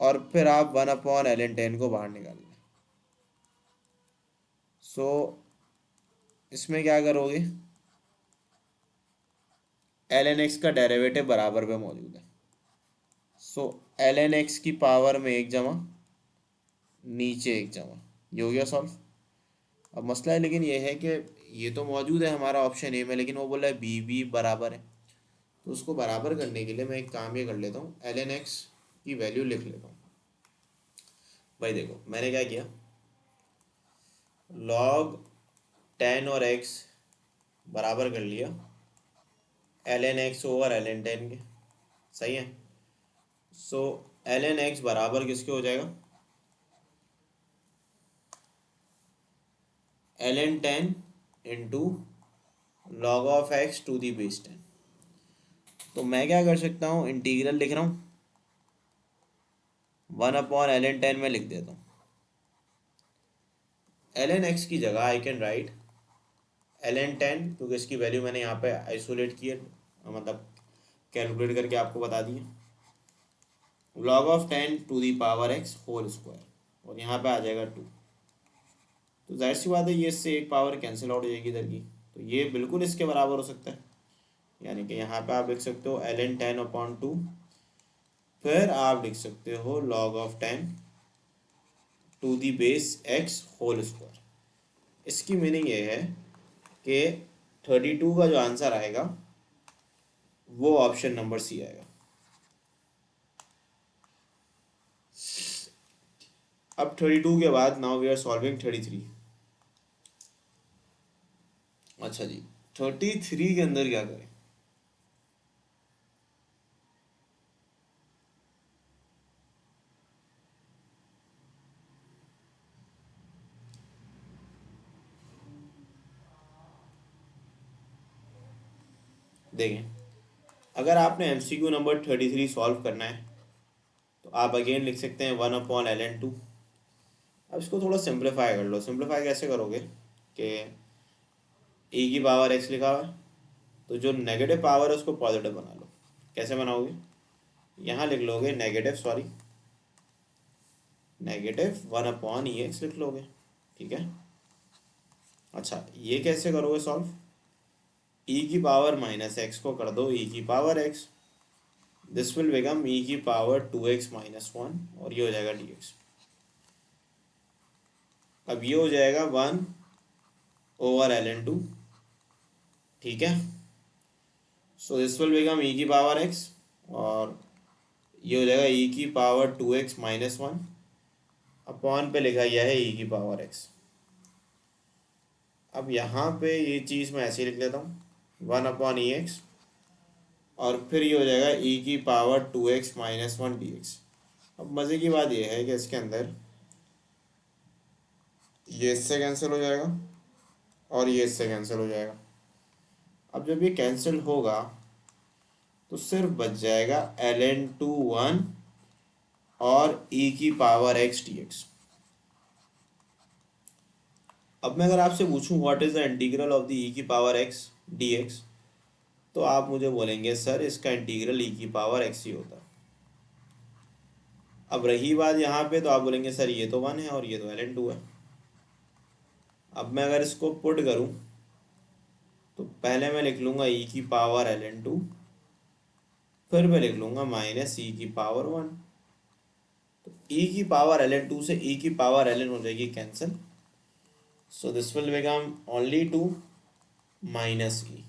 और फिर आप 1/ln 10 को बाहर निकाल लें। सो इसमें क्या करोगे, ln x का डेरिवेटिव बराबर पे मौजूद है, सो ln x की पावर में एक जमा, नीचे एक जमा, ये हो गया सॉल्व। अब मसला है लेकिन ये है कि ये तो मौजूद है हमारा ऑप्शन ए में, लेकिन वो बोल रहा है बी भी बराबर है, तो उसको बराबर करने के लिए मैं एक काम ये कर लेता हूँ, ln x की वैल्यू लिख लेता हूँ। भाई देखो मैंने क्या किया, log 10 और x बराबर कर लिया ln x ओवर ln 10 के, सही है। सो ln x बराबर किसके हो जाएगा, ln 10 into log of x to the base 10। तो मैं क्या कर सकता हूँ, इंटीग्रल लिख रहा हूँ, 1/ln 10 में लिख देता हूँ, ln x की जगह आई कैन राइट ln 10, क्योंकि इसकी वैल्यू मैंने यहाँ पे आइसोलेट की है, मतलब कैलकुलेट करके आपको बता दिए, log of 10 to the power x whole square, और यहाँ पे आ जाएगा 2। तो जाहिर सी बात है ये इससे एक पावर कैंसिल आउट हो जाएगी इधर की, तो ये बिल्कुल इसके बराबर हो सकता है, यानी कि यहाँ पे आप लिख सकते हो ln 10/2, फिर आप लिख सकते हो log of 10 to the base x whole square. इसकी मीनिंग ये है कि 32 का जो आंसर आएगा वो ऑप्शन नंबर सी आएगा। अब 32 के बाद नाउ वी आर सॉल्विंग 33। अच्छा जी, 33 के अंदर क्या करें? देखें, अगर आपने एमसीक्यू नंबर 33 सॉल्व करना है तो आप अगेन लिख सकते हैं 1/ln2। अब इसको थोड़ा सिंप्लीफाई कर लो। सिंप्लीफाई कैसे करोगे कि e की पावर x लिखा हुआ है, तो जो नेगेटिव पावर है उसको पॉजिटिव बना लो। कैसे बनाओगे? यहाँ लिख लोगे नेगेटिव 1/ex लिख लोगे। ठीक है। अच्छा, ये कैसे करोगे सॉल्व? e की पावर -x को कर दो e की power x, this will become e की पावर 2x - 1 और ये हो जाएगा dx। अब ये हो जाएगा 1/ln2। ठीक है। So this will become e की पावर x और ये हो जाएगा e की पावर 2x - 1 अपॉन पे लिखा गया है e की पावर x। अब यहाँ पे ये चीज़ मैं ऐसे ही लिख लेता हूँ 1/ex और फिर ये हो जाएगा e की पावर 2x - 1 dx। अब मज़े की बात यह है कि इसके अंदर ये इससे कैंसिल हो जाएगा और ये इससे कैंसिल हो जाएगा। अब जब ये कैंसिल होगा तो सिर्फ बच जाएगा ln2 1 और e की पावर x dx। अब मैं अगर आपसे पूछूं what is the integral of the e की पावर x dx, तो आप मुझे बोलेंगे सर इसका इंटीग्रल e की पावर x ही होता है। अब रही बात यहाँ पे, तो आप बोलेंगे सर ये तो 1 है और ये तो ln2 है। अब मैं अगर इसको पुट करूँ तो पहले मैं लिख लूँगा e की पावर ln2, फिर मैं लिख लूँगा माइनस e की पावर 1। तो e की पावर ln2 से e की पावर ln हो जाएगी cancel, so this will become only 2 minus e,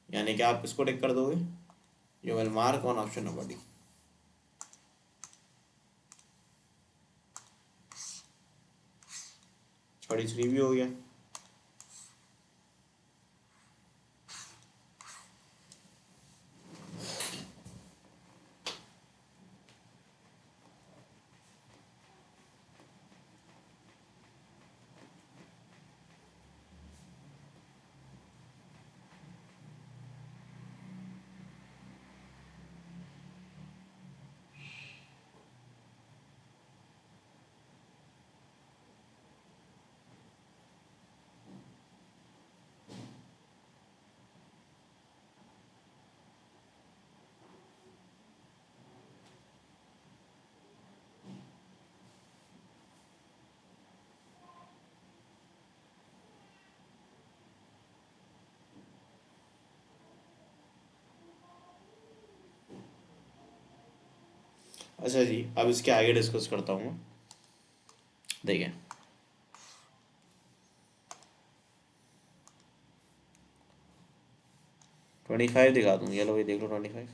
यानी कि आप इसको टिक कर दोगे। You will mark on option number D. 33 भी हो गया। अच्छा जी, अब इसके आगे डिस्कस करता हूँ। देखिए, 25 दिखा दूँ, ये लो ये देख लो 25।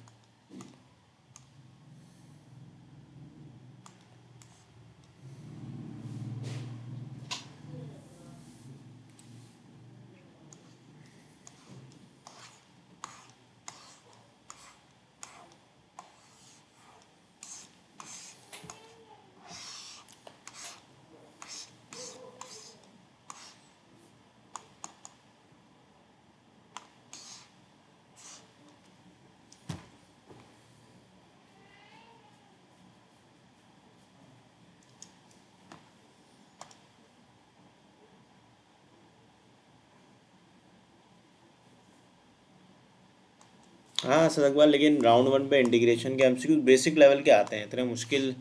हाँ सर अकबर, लेकिन राउंड 1 पे इंटीग्रेशन के एमसीक्यू बेसिक लेवल के आते हैं, इतने मुश्किल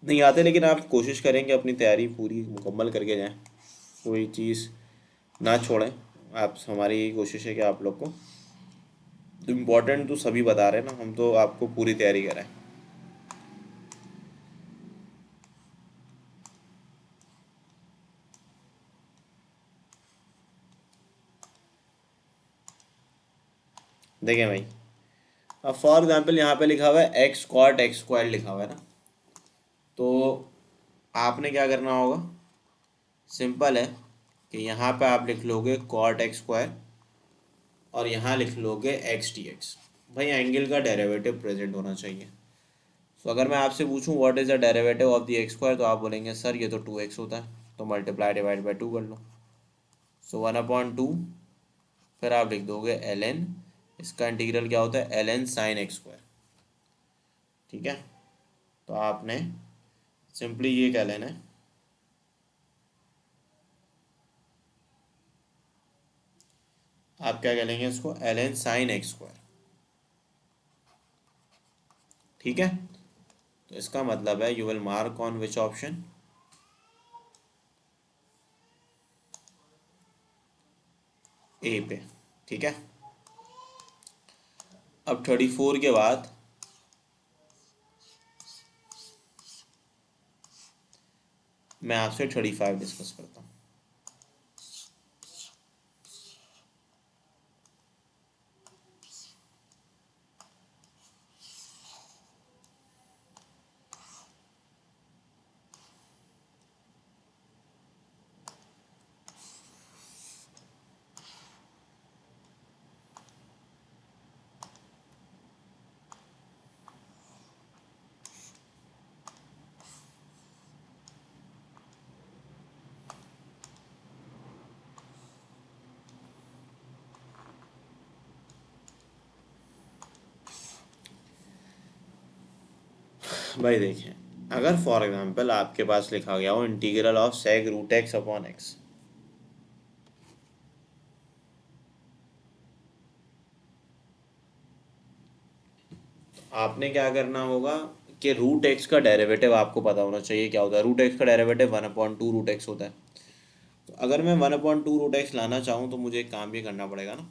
नहीं आते। लेकिन आप कोशिश करेंगे अपनी तैयारी पूरी मुकम्मल करके जाएं, कोई चीज़ ना छोड़ें। आप हमारी यही कोशिश है कि आप लोग को इम्पोर्टेंट तो सभी बता रहे हैं ना, हम तो आपको पूरी तैयारी कराएं। देखें भाई, अब फॉर एग्जांपल यहाँ पे लिखा हुआ है एक्स कॉट एक्स स्क्वायर लिखा हुआ है ना, तो आपने क्या करना होगा, सिंपल है कि यहाँ पे आप लिख लोगे कॉट एक्स स्क्वायर और यहाँ लिख लोगे एक्स डी एक्स। भाई एंगल का डेरिवेटिव प्रेजेंट होना चाहिए। तो अगर मैं आपसे पूछूं what is the derivative of the x square, तो आप बोलेंगे सर ये तो 2x होता है, तो मल्टीप्लाई डिवाइड बाई 2 कर लो। सो 1/2, फिर आप लिख दोगे एल एन, इसका इंटीग्रल क्या होता है, L N sine x square. ठीक है, तो आपने सिंपली ये क्या लेना है, आप क्या कह लेंगे इसको, l N sine x square. ठीक है, तो इसका मतलब है you will mark on which option, a पे। ठीक है, अब 34 के बाद मैं आपसे 35 डिस्कस करता हूँ। भाई देखिए, अगर फॉर एग्जांपल आपके पास लिखा गया हो integral of sec root X upon X, आपने क्या करना होगा कि रूट एक्स का डेरिवेटिव आपको पता होना चाहिए क्या होता है। रूट एक्स का डेरिवेटिव 1/2 रूट एक्स होता है। तो अगर मैं 1/2 रूट एक्स लाना चाहूँ तो मुझे एक काम भी करना पड़ेगा ना,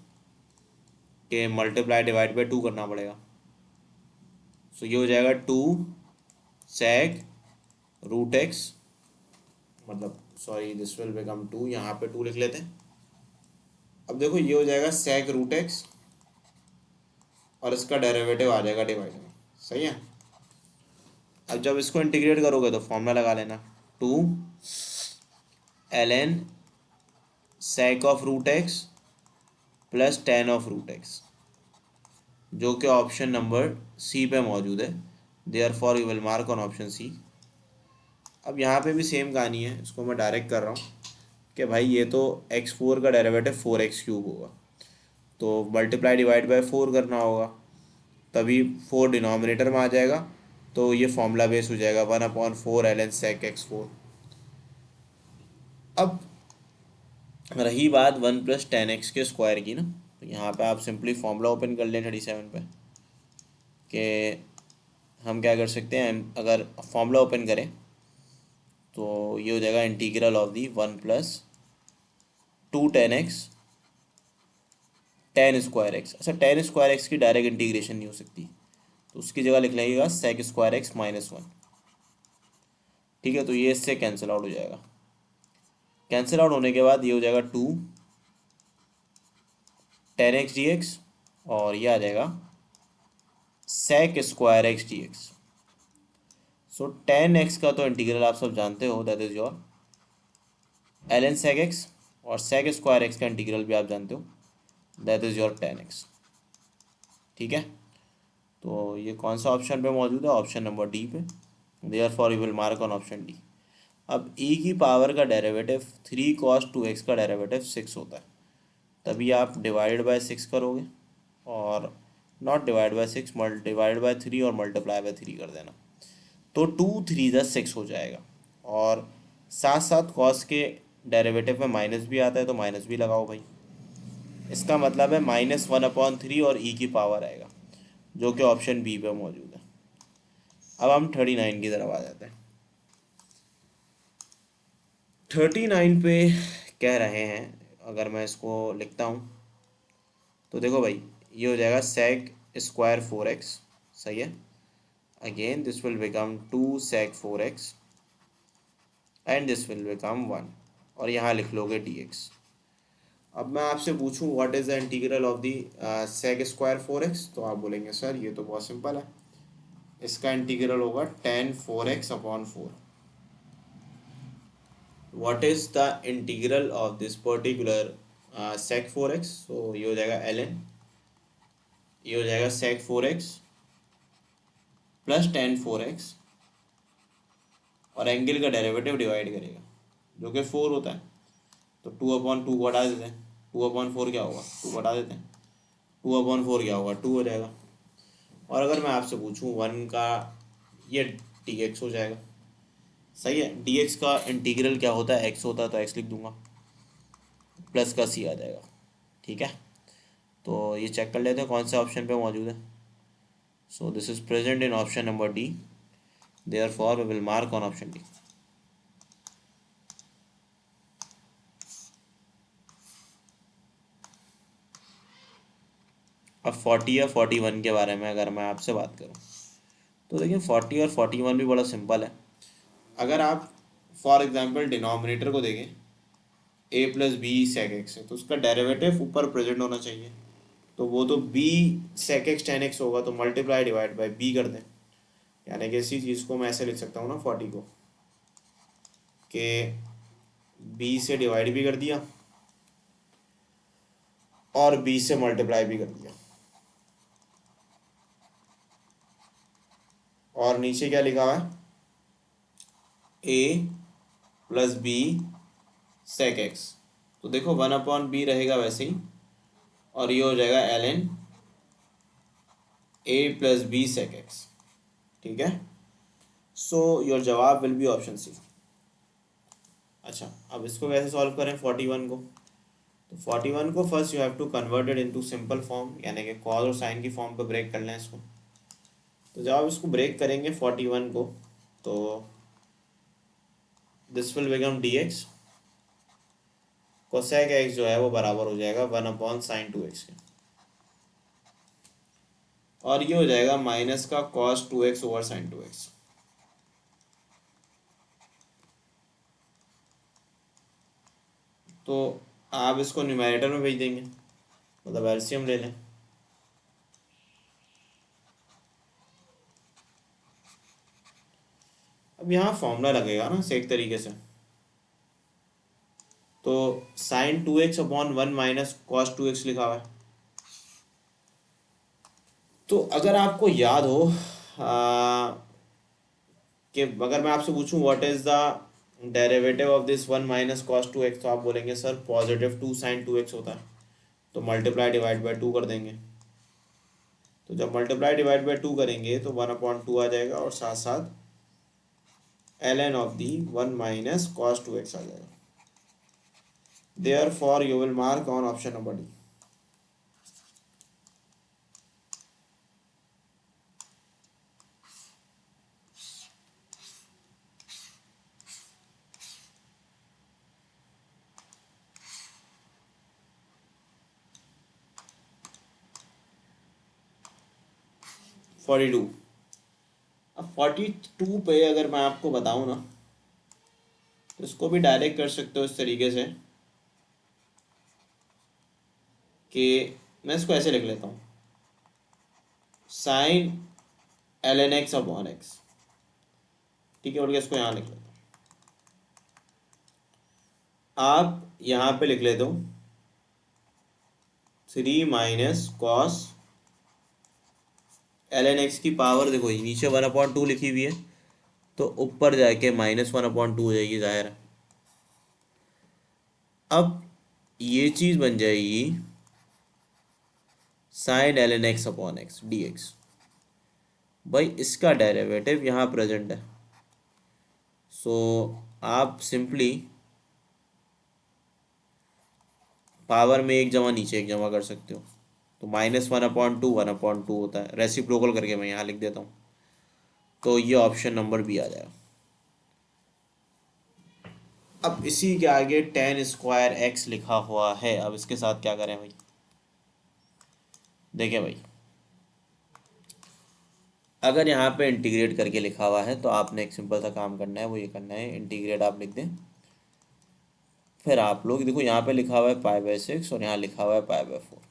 कि मल्टीप्लाई डिवाइड बाई 2 करना पड़ेगा। सो ये हो जाएगा 2 सेक रूट एक्स, मतलब सॉरी दिस विल बिकम 2, यहाँ पे 2 लिख लेते हैं। अब देखो ये हो जाएगा सेक रूट एक्स और इसका डेरिवेटिव आ जाएगा डिवाइड में। सही है, अब जब इसको इंटीग्रेट करोगे तो फॉर्मूला लगा लेना, 2 L N sec of root X plus tan of root X, जो कि ऑप्शन नंबर सी पे मौजूद है। Therefore you will mark on option C. अब यहाँ पे भी सेम कहानी है, इसको मैं डायरेक्ट कर रहा हूँ कि भाई ये तो x4 का डेरिवेटिव 4x³ होगा, तो मल्टीप्लाई डिवाइड बाय 4 करना होगा, तभी 4 डिनोमिनेटर में आ जाएगा, तो ये फॉर्मूला बेस हो जाएगा 1/4 एल एन सेक x4। अब रही बात 1 + 10x के स्क्वायर की ना, तो यहाँ पे आप सिंपली फॉर्मूला ओपन कर लें 37 पे, कि हम क्या कर सकते हैं, अगर फॉर्मूला ओपन करें तो ये हो जाएगा integral of the 1 + 2 10x ten square x. अच्छा, टेन स्क्वायर एक्स की डायरेक्ट इंटीग्रेशन नहीं हो सकती, तो उसकी जगह लिख लेंगे सेक स्क्वायर एक्स -1। ठीक है, तो ये इससे कैंसिल आउट हो जाएगा। कैंसिल आउट होने के बाद ये हो जाएगा 2 10x dx, और ये आ जाएगा sec square x d x. So 10x का तो इंटीग्रल आप सब जानते हो, that is your l N sec x, और सेक स्क्वायर एक्स का इंटीग्रल भी आप जानते हो, दैट इज योर 10x। ठीक है, तो ये कौन सा ऑप्शन पे मौजूद है, ऑप्शन नंबर डी पे। Therefore you will mark on option D. अब e की पावर का डेरिवेटिव 3 cos 2x का डेरिवेटिव 6 होता है, तभी आप डिवाइड बाय 6 करोगे, और not divide by 6, divide by 3 और मल्टीप्लाई बाय 3 कर देना, तो 2 3 = 6 हो जाएगा। और साथ साथ कॉस के डेरिवेटिव में माइनस भी आता है, तो माइनस भी लगाओ भाई। इसका मतलब है -1/3 और e की पावर आएगा, जो कि ऑप्शन बी पे मौजूद है। अब हम 39 की तरफ आ जाते हैं। 39 पे कह रहे हैं, अगर मैं इसको लिखता हूँ तो देखो भाई, ये हो जाएगा सेक स्क्वायर 4x। सही है, again this will become 2 sec 4x and this will become 1, और यहाँ लिख लोगे dx। अब मैं आपसे पूछूं what is the integral of the sec square 4x, तो आप बोलेंगे सर ये तो बहुत सिंपल है, इसका इंटीग्रल होगा tan 4x/4। What is the integral of this particular sec 4x, तो ये हो जाएगा ln, ये हो जाएगा sec 4x plus tan 4x, और एंगल का डेरिवेटिव डिवाइड करेगा जो कि 4 होता है, तो 2/2 को हटा देते हैं, 2/4 क्या होगा, 2 को हटा देते हैं, 2/4 क्या होगा, 2 हो जाएगा। और अगर मैं आपसे पूछूं 1 का, ये dx हो जाएगा। सही है, dx का इंटीग्रल क्या होता है, x होता है, तो x लिख दूंगा, प्लस का c आ जाएगा। ठीक है, तो ये चेक कर लेते हैं कौन से ऑप्शन पे मौजूद है। So this is present in option number D, therefore we will mark on option D. अब 40 या 41 के बारे में अगर मैं आपसे बात करूं, तो देखिए 40 और 41 भी बड़ा सिंपल है। अगर आप फॉर एग्जांपल डिनोमिनेटर को देखें, a plus B sec X है, तो उसका डेरिवेटिव ऊपर प्रेजेंट होना चाहिए, तो वो तो b sec X tan X होगा, तो मल्टीप्लाई डिवाइड बाई b कर दें। यानी कि इसी चीज़ को मैं ऐसे लिख सकता हूँ ना 40 को, कि b से डिवाइड भी कर दिया और b से मल्टीप्लाई भी कर दिया, और नीचे क्या लिखा हुआ है, a plus B sec X, तो देखो 1/b रहेगा वैसे ही, और ये हो जाएगा ln a plus B sec X. ठीक है, सो योर जवाब विल बी ऑप्शन सी। अच्छा, अब इसको कैसे सॉल्व करें 41 को, तो 41 को first you have to convert it into simple form, यानी कि कॉस और साइन की फॉर्म पे ब्रेक कर लें इसको। तो जब आप इसको ब्रेक करेंगे 41 को, तो this will become D x, cosec x जो है वो बराबर हो जाएगा 1/sin2x के, और ये हो जाएगा माइनस का cos 2x over sign 2x। तो आप इसको न्यूमरेटर में भेज देंगे, मतलब एलसीएम ले लें। अब यहाँ फॉर्मूला लगेगा ना सेक तरीके से, तो sign 2x/1 minus cos 2x लिखा हुआ है। तो अगर आपको याद हो कि अगर मैं आपसे पूछूं what is the derivative of this 1 minus cos 2x, तो आप बोलेंगे सर पॉजिटिव 2 sin 2x होता है, तो मल्टीप्लाई डिवाइड बाई 2 कर देंगे। तो जब मल्टीप्लाई डिवाइड बाई 2 करेंगे तो 1/2 आ जाएगा, और साथ साथ ln of the 1 minus cos 2x आ जाएगा। Therefore you will mark on option number D. Forty two, अब 42 पे अगर मैं आपको बताऊं ना, तो इसको भी डायरेक्ट कर सकते हो इस तरीके से कि मैं इसको ऐसे लिख लेता हूँ, साइन ln x/x। ठीक है, और इसको यहाँ लिख लेता हूँ, आप यहाँ पे लिख लेते हो 3 माइनस कॉस ln x की पावर, देखो ये नीचे 1/2 लिखी हुई है, तो ऊपर जाके -1/2 हो जाएगी जाहिर है। अब ये चीज़ बन जाएगी साइन ln x/x dx। भाई इसका डेरिवेटिव यहाँ प्रेजेंट है, सो आप सिंपली पावर में एक जमा नीचे एक जमा कर सकते हो, तो -1/2 होता है, रेसिप्रोकल करके मैं यहाँ लिख देता हूँ, तो ये ऑप्शन नंबर बी आ जाएगा। अब इसी के आगे tan² x लिखा हुआ है, अब इसके साथ क्या करें भाई, देखिए भाई अगर यहाँ पे इंटीग्रेट करके लिखा हुआ है, तो आपने एक सिंपल सा काम करना है, वो ये करना है इंटीग्रेट आप लिख दें, फिर आप लोग देखो यहाँ पे लिखा हुआ है π/6 और यहाँ लिखा हुआ है π/4।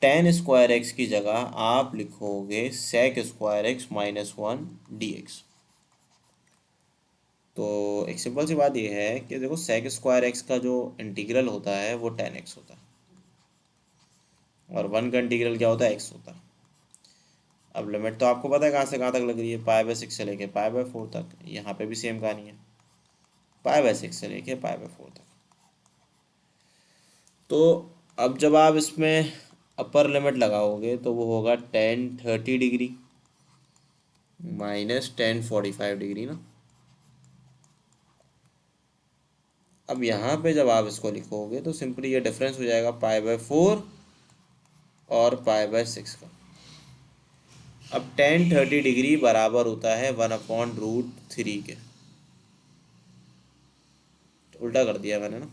tan² x की जगह आप लिखोगे sec² x -1 dx। तो एक सिंपल सी बात यह है कि देखो सेक स्क्वायर एक्स का जो इंटीग्रल होता है वो 10x होता है, और 1 का इंटीग्रल क्या होता है, x होता है। अब लिमिट तो आपको पता है कहाँ से कहाँ तक लग रही है, पाई/6 से लेके पाई/4 तक। यहाँ पे भी सेम कहानी है, पाई/6 से लेके पाई/4 तक। तो अब जब आप इसमें अपर लिमिट लगाओगे तो वो होगा 10 30 डिग्री माइनस 10 45 डिग्री ना। अब यहाँ पे जब आप इसको लिखोगे तो सिंपली ये डिफरेंस हो जाएगा पाई/4 और पाई/6 का। अब 10 30 डिग्री बराबर होता है 1/√3 के। उल्टा कर दिया मैंने ना,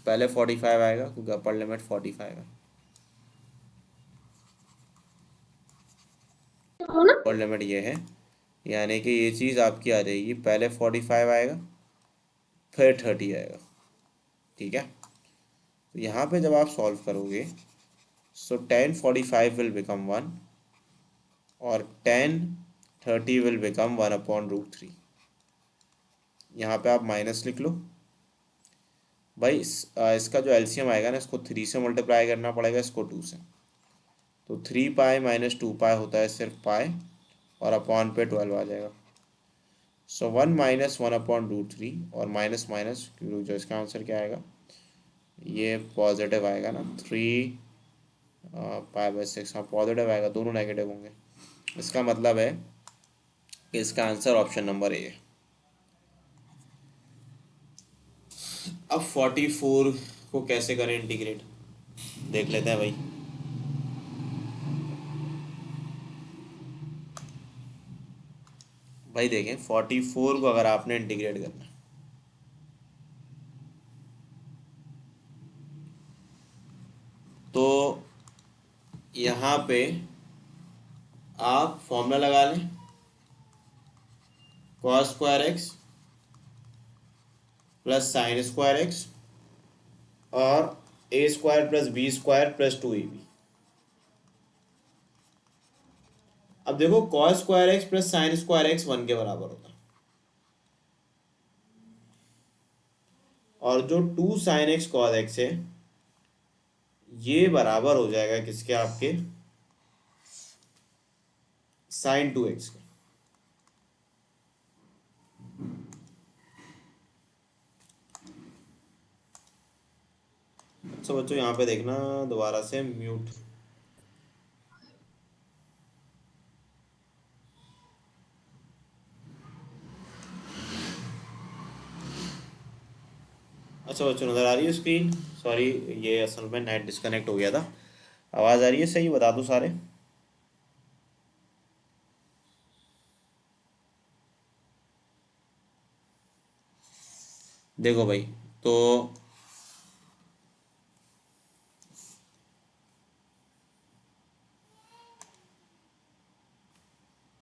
पहले 45 आएगा क्योंकि अपर लिमिट 45 है, अपर लिमिट ये है, यानी कि ये चीज़ आपकी आ जाएगी, पहले 45 आएगा फिर 30 आएगा। ठीक है, तो यहाँ पे जब आप सॉल्व करोगे सो 10 45 विल बिकम 1 और 10 30 विल बिकम 1/√3। यहाँ पे आप माइनस लिख लो भाई। इसका जो एलसीएम आएगा ना, इसको 3 से मल्टीप्लाई करना पड़ेगा, इसको 2 से। तो 3 पाई माइनस 2 पाई होता है सिर्फ पाई, और अपॉन पे 12 आ जाएगा। सो 1 माइनस 1/√3 और माइनस माइनस, जो इसका आंसर क्या आएगा, ये पॉजिटिव आएगा ना, 3 पाई/6। हाँ पॉजिटिव आएगा, दोनों नेगेटिव होंगे। इसका मतलब है कि इसका आंसर ऑप्शन नंबर ए है। अब 44 को कैसे करें इंटीग्रेट, देख लेते हैं भाई। भाई देखें 44 को अगर आपने इंटीग्रेट करना है तो यहाँ पे आप फॉर्मूला लगा लें, cos square x plus sine square x और a² plus b² plus 2ab। अब देखो cos square x plus sine square x 1 के बराबर होता है, और जो 2 sin x cos x है ये बराबर हो जाएगा किसके, आपके sin 2x के। अच्छा बच्चों यहाँ पे देखना, दोबारा से म्यूट। अच्छा बच्चों नज़र आ रही है स्क्रीन, सॉरी ये असल में नेट डिस्कनेक्ट हो गया था। आवाज़ आ रही है सही, बता दो सारे। देखो भाई, तो